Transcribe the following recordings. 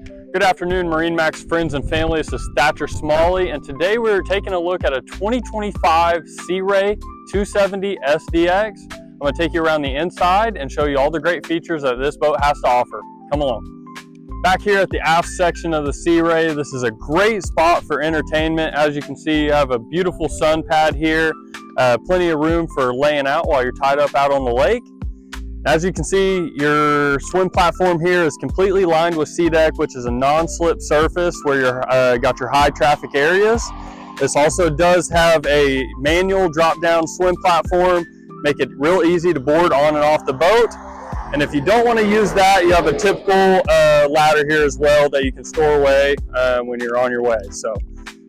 Good afternoon, MarineMax friends and family. This is Thatcher Smalley, and today we're taking a look at a 2025 Sea Ray 270 SDX. I'm going to take you around the inside and show you all the great features that this boat has to offer. Come along. Back here at the aft section of the Sea Ray, this is a great spot for entertainment. As you can see, you have a beautiful sun pad here, plenty of room for laying out while you're tied up out on the lake. As you can see, your swim platform here is completely lined with Sea Deck, which is a non-slip surface where you're got your high traffic areas. This also does have a manual drop-down swim platform, make it real easy to board on and off the boat. And if you don't want to use that, you have a typical ladder here as well that you can store away when you're on your way. So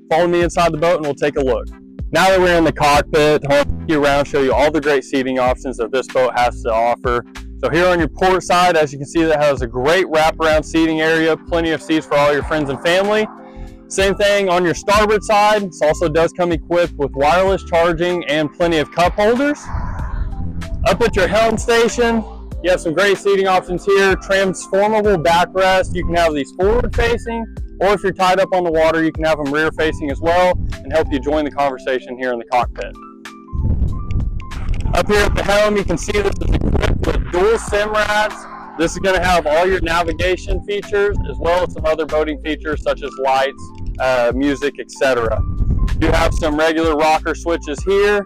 follow me inside the boat and we'll take a look. Now that we're in the cockpit, I'll take you around, show you all the great seating options that this boat has to offer. So here on your port side, as you can see, that has a great wraparound seating area, plenty of seats for all your friends and family. Same thing on your starboard side. This also does come equipped with wireless charging and plenty of cup holders. Up at your helm station, you have some great seating options here. Transformable backrest. You can have these forward facing, or if you're tied up on the water, you can have them rear facing as well and help you join the conversation here in the cockpit. Up here at the helm, you can see this is equipped with dual SIM racks. This is going to have all your navigation features as well as some other boating features such as lights, music, etc. You have some regular rocker switches here,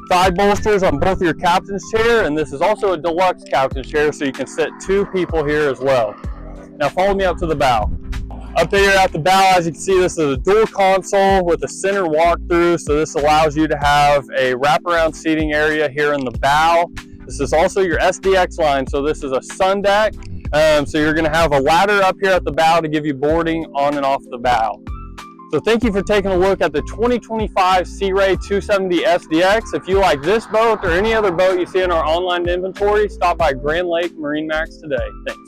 side bolsters on both of your captain's chair, and this is also a deluxe captain's chair, so you can sit two people here as well. Now follow me up to the bow. Up here at the bow, as you can see, this is a dual console with a center walkthrough, so this allows you to have a wraparound seating area here in the bow. This is also your SDX line, so this is a sun deck, so you're going to have a ladder up here at the bow to give you boarding on and off the bow. So thank you for taking a look at the 2025 Sea Ray 270 SDX. If you like this boat or any other boat you see in our online inventory, stop by Grand Lake MarineMax today. Thanks.